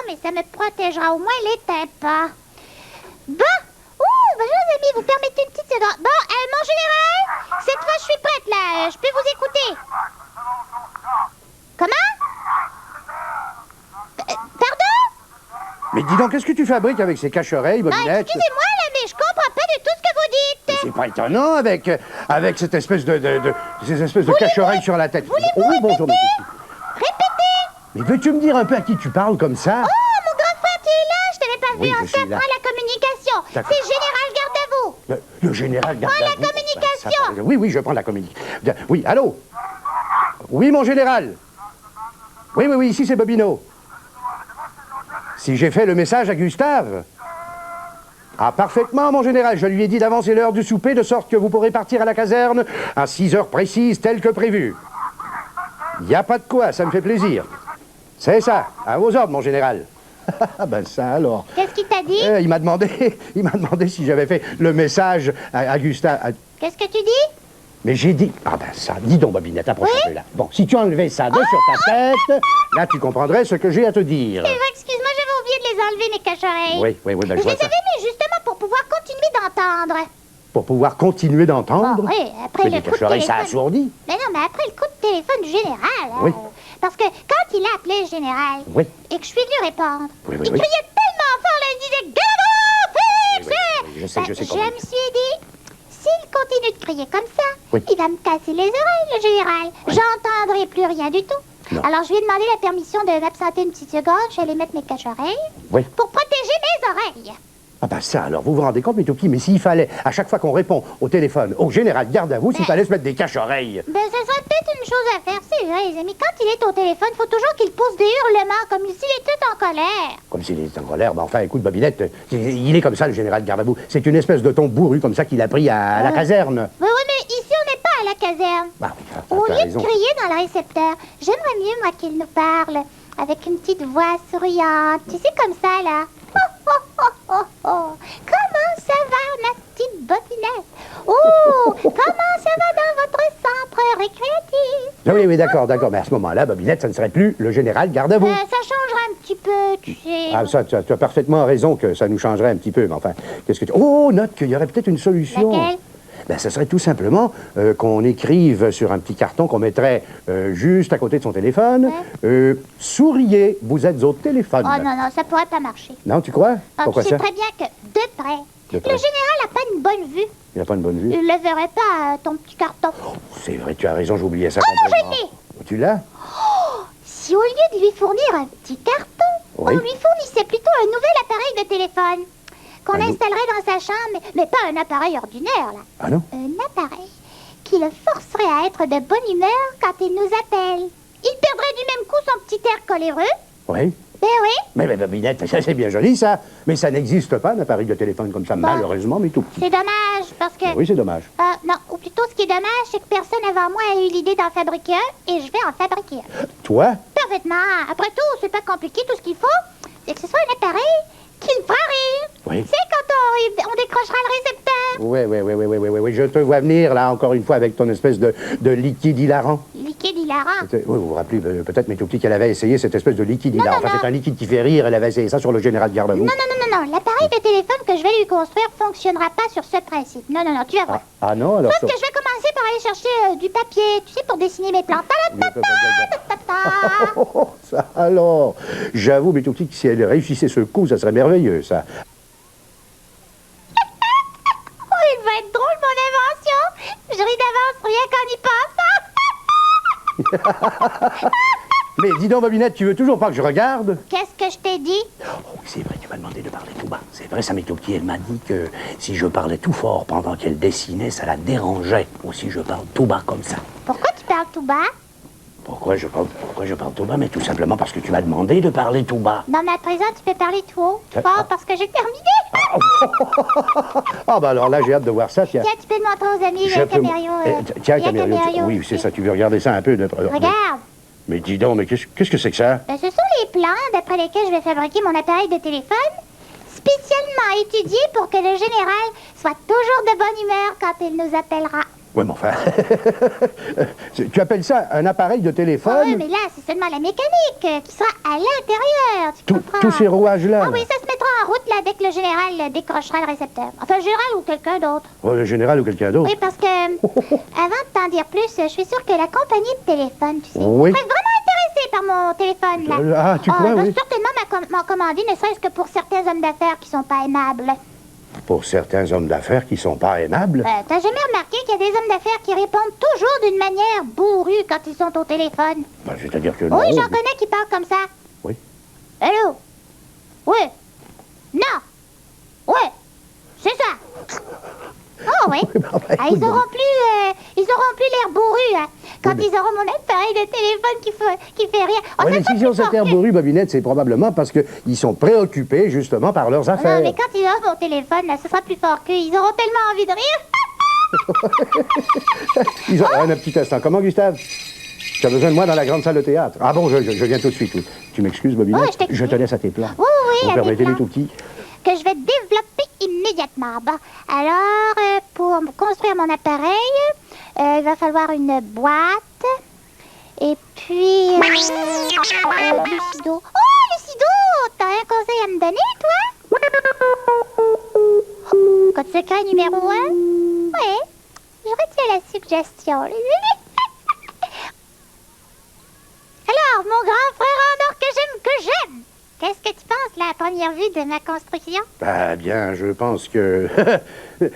Mais ça me protégera au moins les tympans. Bon, chers amis, vous permettez une petite seconde. Bon, mon général, cette fois je suis prête là, je peux vous écouter. Comment? Pardon? Mais dis donc, qu'est-ce que tu fabriques avec ces cache-oreilles, Bobinette? Excusez-moi là, mais je comprends pas du tout ce que vous dites. C'est pas étonnant avec cette espèce ces espèces de cache-oreilles sur la tête. Voulez-vous répéter? Bonjour, mais veux-tu me dire un peu à qui tu parles comme ça? Oh, mon grand frère qui est là, je t'avais pas vu, on s'apprend la communication. C'est le général garde à vous. Le général garde à vous. Prends la communication. Oui, je prends la communication. Oui, allô? Oui, mon général. Oui, ici c'est Bobino. Si j'ai fait le message à Gustave? Ah, parfaitement, mon général. Je lui ai dit d'avancer l'heure du souper, de sorte que vous pourrez partir à la caserne à 6 heures précises, tel que prévu. Il n'y a pas de quoi, ça me fait plaisir. C'est ça, à vos ordres, mon général. Ah ben ça alors. Qu'est-ce qu'il t'a dit? Il m'a demandé si j'avais fait le message à Gustave. Qu'est-ce que tu dis? Mais j'ai dit... Ah ben ça, dis donc, Bobinette, approche un peu là. Bon, si tu enlevais ça de sur ta tête, là tu comprendrais ce que j'ai à te dire. C'est vrai, excuse-moi, j'avais oublié de les enlever, mes cache-oreilles. Oui, ben je vois les ça. avais mis justement pour pouvoir continuer d'entendre. Pour pouvoir continuer d'entendre? Oui, après le coup de téléphone... ça assourdit. Mais non, mais après le coup de téléphone du général... Oui. Parce que quand il a appelé le général, oui. Et que je suis venu répondre, il criait tellement fort, là, il disait « Galabon, Félix !» Je sais Je me suis dit, s'il continue de crier comme ça, il va me casser les oreilles, le général. J'entendrai plus rien du tout. Non. Alors je lui ai demandé la permission de m'absenter une petite seconde, je suis allée mettre mes cache-oreilles pour protéger mes oreilles. Ah bah ça, alors vous vous rendez compte, mes tout petits, mais s'il fallait, à chaque fois qu'on répond au téléphone, au général garde à vous, s'il fallait se mettre des cache-oreilles. Ben, ça serait peut-être une chose à faire, c'est vrai, les amis. Quand il est au téléphone, il faut toujours qu'il pousse des hurlements, comme s'il était en colère. Comme s'il était en colère? Ben enfin, écoute, Bobinette, il est comme ça, le général garde à vous. C'est une espèce de ton bourru, comme ça, qu'il a pris à la caserne. Oui, mais ici, on n'est pas à la caserne. Bah, au lieu de crier dans le récepteur, j'aimerais mieux, moi, qu'il nous parle, avec une petite voix souriante. Tu sais, comme ça, là. Comment ça va, ma petite Bobinette? Comment ça va dans votre centre récréatif? Oui, d'accord, mais à ce moment-là, Bobinette, ça ne serait plus le général garde à vous. Ça changerait un petit peu, tu sais. Ah, ça, tu as parfaitement raison que ça nous changerait un petit peu, mais enfin, qu'est-ce que tu... Oh, note qu'il y aurait peut-être une solution. Laquelle? Ben, ça serait tout simplement qu'on écrive sur un petit carton qu'on mettrait juste à côté de son téléphone. Souriez, vous êtes au téléphone. Oh non, ça pourrait pas marcher. Non, tu crois? Pourquoi tu ça? sais très bien que, de près, le général n'a pas une bonne vue. Il n'a pas une bonne vue? Il ne le verrait pas, ton petit carton. Oh, c'est vrai, tu as raison, j'oubliais ça complètement. Je l'ai! Tu l'as? Si au lieu de lui fournir un petit carton, on lui fournissait plutôt un nouvel appareil de téléphone qu'on installerait dans sa chambre, mais pas un appareil ordinaire, là. Ah non? Un appareil qui le forcerait à être de bonne humeur quand il nous appelle. Il perdrait du même coup son petit air coléreux. Oui. Ben oui. Mais Bobinette, ça c'est bien joli, ça. Mais ça n'existe pas, un appareil de téléphone comme ça, malheureusement, mais tout petit. C'est dommage, parce que... Oui, c'est dommage. Non, ou plutôt, ce qui est dommage, c'est que personne avant moi a eu l'idée d'en fabriquer un, et je vais en fabriquer un. Toi? Parfaitement. Après tout, c'est pas compliqué. Tout ce qu'il faut, c'est que ce soit un appareil qui me fera rire. Oui. C'est quand on décrochera le récepteur. Oui. Je te vois venir, là, encore une fois, avec ton espèce de liquide hilarant. Liquide hilarant? Oui, vous vous rappelez peut-être, mes tout petits, qu'elle avait essayé cette espèce de liquide hilarant. Enfin, c'est un liquide qui fait rire. Elle avait essayé ça sur le général garde à vous. Non. L'appareil de téléphone que je vais lui construire fonctionnera pas sur ce principe. Non, tu vas voir. Ah non, alors... Sauf que je vais commencer par aller chercher du papier, tu sais, pour dessiner mes plans. Ça, alors, j'avoue, mes tout petits, que si elle réussissait ce coup, ça serait merveilleux, ça. Il va être drôle, mon invention. Je ris d'avance, rien qu'en y pense. Mais dis donc, Bobinette, tu veux toujours pas que je regarde? Qu'est-ce que je t'ai dit? Oh, c'est vrai, tu m'as demandé de parler tout bas. C'est vrai, Samitoki, elle m'a dit que si je parlais tout fort pendant qu'elle dessinait, ça la dérangeait. Ou si je parle tout bas comme ça. Pourquoi tu parles tout bas? Pourquoi je parle tout bas? Mais tout simplement parce que tu m'as demandé de parler tout bas. Non, mais à présent, tu peux parler tout haut, tout fort, parce que j'ai terminé. Ah, bah alors là, j'ai hâte de voir ça. Tiens, tu peux le montrer aux amis, il y a Camério. Tiens, Camério. Oui, c'est ça, tu veux regarder ça un peu de... Regarde. Mais dis donc, mais qu'est-ce que c'est que ça? Ben, ce sont les plans d'après lesquels je vais fabriquer mon appareil de téléphone, spécialement étudié pour que le général soit toujours de bonne humeur quand il nous appellera. Oui, mais enfin... tu appelles ça un appareil de téléphone? Oui, mais là, c'est seulement la mécanique qui sera à l'intérieur, tu comprends? Tous ces rouages-là? Ah oui, ça se mettra en route là, dès que le général décrochera le récepteur. Enfin, le général ou quelqu'un d'autre. Oh, le général ou quelqu'un d'autre? Oui, parce que, avant de t'en dire plus, je suis sûre que la compagnie de téléphone, tu sais, oui, serait vraiment intéressée par mon téléphone, là. Ah, tu crois, il va oui? certainement m'en commander, ne serait-ce que pour certains hommes d'affaires qui sont pas aimables. Pour certains hommes d'affaires qui sont pas aimables? T'as jamais remarqué qu'il y a des hommes d'affaires qui répondent toujours d'une manière bourrue quand ils sont au téléphone? Ben, c'est-à-dire que non. Oui, j'en connais qui parlent comme ça. Oui. Allô? Oui. Non. Ouais. C'est ça. Oh oui. Ils auront plus l'air bourrus, hein, quand ils auront mon appareil de téléphone qui fait rire. Oh, Oui, mais s'ils ont cet air bourru, Bobinette, c'est probablement parce qu'ils sont préoccupés, justement, par leurs affaires. Non, mais quand ils auront mon téléphone, là, ce sera plus fort qu'eux. Ils auront tellement envie de rire. Un petit instant. Comment, Gustave? Tu as besoin de moi dans la grande salle de théâtre? Ah bon, je viens tout de suite. Oui. Tu m'excuses, Bobinette? Oui, je t'excuse. Je te laisse à tes plans. Oui, Vous à mes permettez les plans. tout petits? Que je vais développer immédiatement. Bon, alors, pour construire mon appareil, il va falloir une boîte. Et puis... Lucido. Oh, Lucido! T'as un conseil à me donner, toi? Code secret numéro 1? Oui, je retiens la suggestion. Alors, mon grand frère en or que j'aime. Qu'est-ce que tu penses, là, à première vue de ma construction? Ah bien, je pense que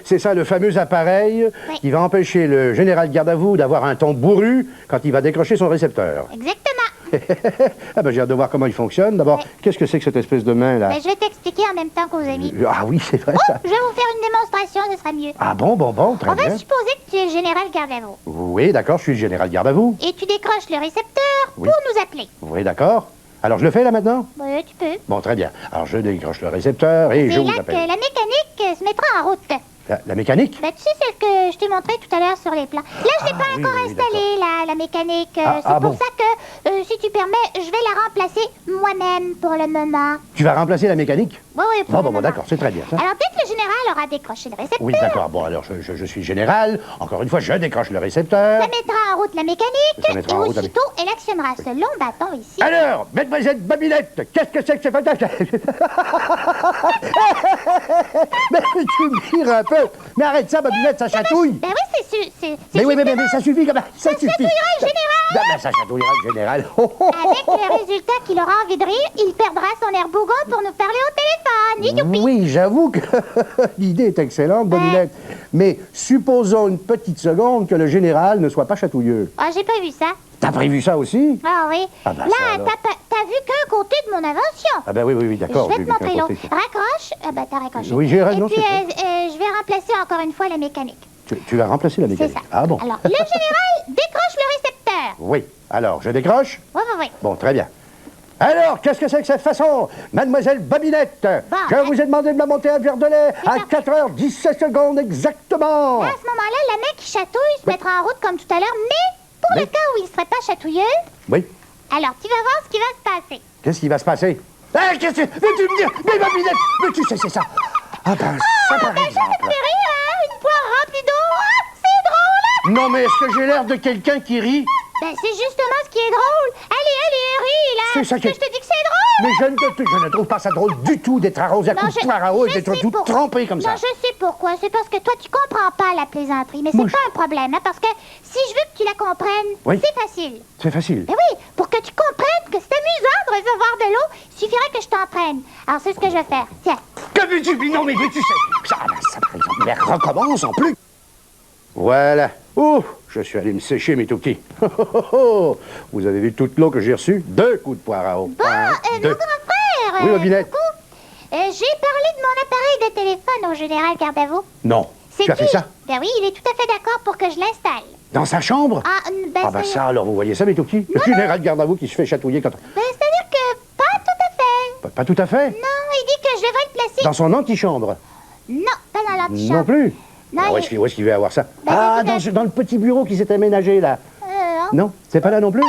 c'est ça le fameux appareil Oui. qui va empêcher le général garde à vous d'avoir un ton bourru quand il va décrocher son récepteur. Exactement. Ah ben j'ai hâte de voir comment il fonctionne. D'abord, Oui. qu'est-ce que c'est que cette espèce de main là? Ben, je vais t'expliquer en même temps qu'aux amis. Ah oui, c'est vrai Oh, ça. je vais vous faire une démonstration, ce sera mieux. Ah bon, très On va bien. supposer que tu es le général garde à vous. Oui, d'accord, je suis le général garde à vous. Et tu décroches le récepteur Oui. pour nous appeler. Oui, d'accord. Alors je le fais là maintenant? Oui, tu peux. Bon, très bien. Alors je décroche le récepteur et je C'est vous là que appelle. la mécanique se mettra en route. La mécanique? Ben, tu sais, celle que je t'ai montrée tout à l'heure sur les plans. Là, je l'ai pas oui, encore oui, installée, la mécanique. Ah, C'est ah, pour bon. ça que, si tu permets, je vais la remplacer moi-même pour le moment. Tu vas remplacer la mécanique? Oui, oui, pour le Bon, moment. d'accord, c'est très bien ça. Alors, dès que le général aura décroché le récepteur, Oui, d'accord. Bon, alors je suis général. Encore une fois, je décroche le récepteur. ça mettra en route la mécanique Ça mettra et en route la aussitôt, elle actionnera ce long bâton ici. Alors, mademoiselle Babinette, qu'est-ce que c'est que ce fantastique? Mais tu me rires un peu. Mais arrête ça, Babinette, ça chatouille. Ben oui, c'est Mais oui, mais justement ça suffit, quand même. Ça suffit. chatouillera le général. Non, mais ça chatouillera le général. Oh, oh, oh, Avec oh. le résultat qu'il aura envie de rire, il perdra son air bougon pour nous parler au téléphone. Youpi. Oui, j'avoue que l'idée est excellente, Babinette. Mais supposons une petite seconde que le général ne soit pas chatouilleux. Ah, j'ai pas vu ça. T'as prévu ça aussi? Ah oui. Ah ben, ça, Là, alors. t'as vu qu'un côté de mon invention. Ah ben oui, d'accord. Je vais j'ai te vu montrer qu'un l'autre. côté. Raccroche. Ah ben, t'as raccroché. Oui, j'ai raison, Et puis, c'est vrai. je vais remplacer encore une fois la mécanique. Tu vas remplacer la C'est mécanique. ça. Ah bon? Alors, le général décroche le récepteur. Oui. Alors, je décroche? Oui, oui, oui. Bon, très bien. Alors, qu'est-ce que c'est que cette façon? Mademoiselle Babinette, Bon, je vous ai demandé de me monter un verre de lait à parfait. 4h17 secondes exactement. Là, à ce moment-là, la main qui chatouille se mettra en route comme tout à l'heure, mais pour Oui. le cas où il ne serait pas chatouilleux, Oui. alors tu vas voir ce qui va se passer. Qu'est-ce qui va se passer? Ah, qu'est-ce que... Mais tu me dis... Mais Babinette, mais tu sais, c'est ça. Ah ben, ça par exemple. C'est rire, hein? Une poire remplie d'eau. Ah, c'est drôle, hein? Non, mais est-ce que j'ai l'air de quelqu'un qui rit? Ben, c'est justement ce qui est drôle. Allez, ris, là. C'est ça Parce que qui- je te dis que c'est drôle. Mais je ne trouve pas ça drôle du tout d'être arrosé à Non, coups de poire à eau et je d'être sais tout pour- trempé comme ça. Non, je sais pourquoi. C'est parce que toi, tu comprends pas la plaisanterie. Mais c'est Moi, pas un problème, hein, parce que si je veux que tu la comprennes, Oui. c'est facile. C'est facile. Ben oui, pour que tu comprennes que c'est amusant de recevoir de l'eau, il suffirait que je t'entraîne. Alors, c'est ce que je vais faire. Tiens. Que veux-tu? Non, mais tu sais... Ça, par exemple, mais recommence en plus. Voilà. Ouh, je suis allé me sécher, mes tout petits. Vous avez vu toute l'eau que j'ai reçue? 2 coups de poire à eau. Bon, mon grand frère. Oui, Bobinette. Coucou. J'ai parlé de mon appareil de téléphone au général Gardavou. Non. C'est Tu as fait qui? ça? Ben oui, il est tout à fait d'accord pour que je l'installe. Dans sa chambre? Ah, ben, Ah, bah ça, alors, vous voyez ça, mes tout petits? Le général Gardavou qui se fait chatouiller quand... Ben, c'est-à-dire que pas tout à fait. Pas tout à fait? Non, il dit que je devrais le placer. Dans son antichambre? Non, pas dans l'antichambre. Non plus? Non, Alors, il- où est-ce qu'il veut avoir ça? Ben, Ah, c'est dans le petit bureau qui s'est aménagé, là. Non. Non? C'est pas là non plus?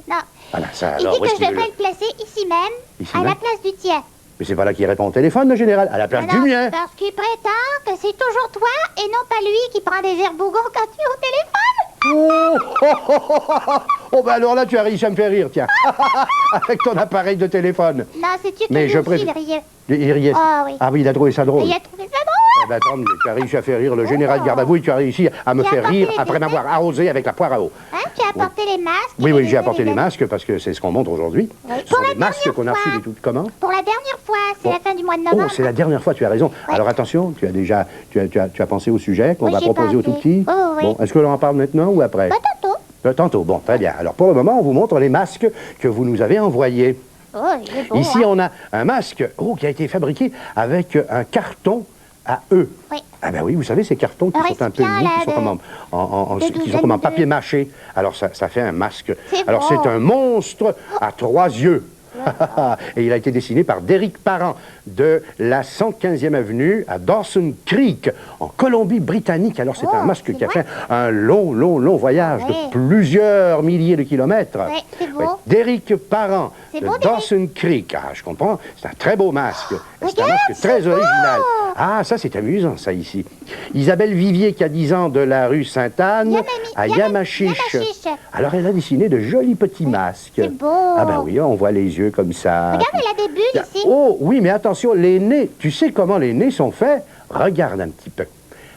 Non. Voilà, ça, Il alors, dit où est-ce que je qu'il veut devrais le placer ici même, Ici à même? la place du tien. Mais c'est pas là qu'il répond au téléphone, le général, à la place du Non, mien. parce qu'il prétend que c'est toujours toi et non pas lui qui prend des airs bougons quand tu es au téléphone. Oh, bah alors là, tu as réussi à me faire rire, tiens. Avec ton appareil de téléphone. Non, sais-tu que Mais lui je aussi, préfère- il riait. Il riait. Ah oui. Ah oui, il a trouvé ça drôle. Il a trouvé ça drôle. Eh ben, attends, tu as réussi à faire rire le général Gardavou et tu as réussi à me Tu as faire apporté rire les après dessins? m'avoir arrosé avec la poire à eau. Hein, tu as apporté les masques. Oui, et oui, j'ai apporté les éléments. masques parce que c'est ce qu'on montre aujourd'hui. Oui. Ce sont Pour la les masques dernière qu'on a reçus fois. des toutes. Comment? Pour la dernière fois, c'est Bon. la fin du mois de Oh, novembre. c'est la dernière fois, tu as raison. Ouais. Alors attention, tu as déjà tu as pensé au sujet qu'on Oui, va j'ai proposer aux pensé. tout petits. Oh, oui. Bon, est-ce que l'on en parle maintenant ou après? Bah, tantôt. Tantôt, bon, très bien. Alors pour le moment, on vous montre les masques que vous nous avez envoyés. Oh, il est beau. Ici, hein. on a un masque qui a été fabriqué avec un carton à eux. Oui. Ah ben oui, vous savez, ces cartons qui Un sont un peu récipient, mous, là, qui sont de- comme de qui sont douzaine comme en de- papier mâché. Alors ça fait un masque. C'est Alors beau. c'est un monstre à 3 yeux. Et il a été dessiné par Derek Parent de la 115e avenue à Dawson Creek, en Colombie-Britannique. Alors c'est un Oh, masque c'est qui a vrai. fait un long voyage Ouais. de plusieurs milliers de kilomètres. Ouais, c'est beau. Derek Parent C'est de beau, Derek. Dawson Creek. Ah, je comprends. C'est un très beau masque. C'est un regarde, masque très c'est beau. original. Ah, ça, c'est amusant, ça, ici. Isabelle Vivier, qui a 10 ans, de la rue Sainte-Anne, à Yamachiche. Yamachiche. Alors, elle a dessiné de jolis petits masques. c'est beau. Ah, ben oui, on voit les yeux comme ça. Regarde, il a des bulles ici. Oh, oui, mais attention, les nez. Tu sais comment les nez sont faits? Regarde un petit peu.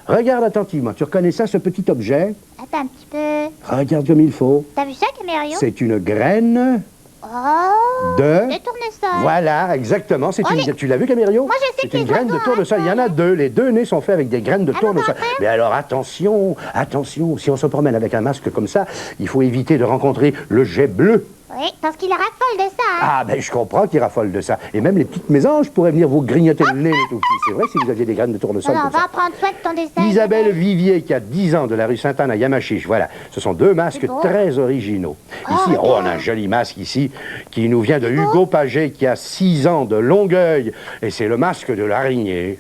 Regarde attentivement. Tu reconnais ça, ce petit objet? Attends un petit peu. Regarde comme il faut. T'as vu ça, Camério? C'est une graine Oh, de... le tournesol. Voilà, exactement. C'est Oh, une... les- Tu l'as vu, Camério? Moi, je sais C'est que une les graine de oiseaux tournesol. Il y en a ont- 2. Les 2 nez sont faits avec des graines de Ah, tournesol. mon grand-père? Mais alors, attention, attention. Si on se promène avec un masque comme ça, il faut éviter de rencontrer le jet bleu. Oui, parce qu'il raffole de ça. Hein. Ah, ben je comprends qu'il raffole de ça. Et même les petites mésanges pourraient venir vous grignoter le nez, les tout petits. C'est vrai, si vous aviez des graines de tournesol Non, comme va ça. prendre soin de ton dessin. Isabelle Vivier, qui a 10 ans, de la rue Sainte-Anne à Yamachiche. Voilà, ce sont 2 masques C'est beau. très originaux. Ici, regarde. on a un joli masque ici, qui nous vient de Hugo Paget, qui a 6 ans, de Longueuil. Et c'est le masque de l'araignée.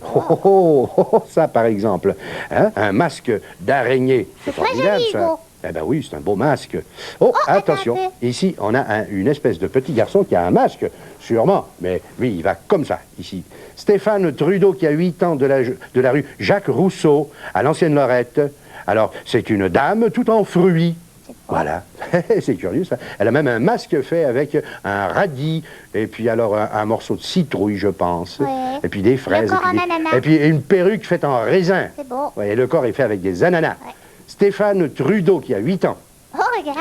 Ça, par exemple. Hein, un masque d'araignée. C'est très formidable, joli, ça. Hugo. Eh ben oui, c'est un beau masque. Oh, attends attention. un Ici, on a une espèce de petit garçon qui a un masque, sûrement. Mais lui, il va comme ça, ici. Stéphane Trudeau, qui a 8 ans, de la rue Jacques Rousseau, à l'ancienne Lorette. Alors, c'est une dame tout en fruits. Voilà, c'est curieux ça. Elle a même un masque fait avec un radis, et puis alors un morceau de citrouille, je pense. Ouais. Et puis des fraises. corps et puis, en ananas. et puis une perruque faite en raisin. C'est beau. Ouais, et le corps est fait avec des ananas. Ouais. Stéphane Trudeau, qui a 8 ans. Oh, regarde.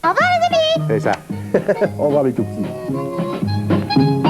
Au revoir, les amis. C'est ça. Au revoir, les tout petits.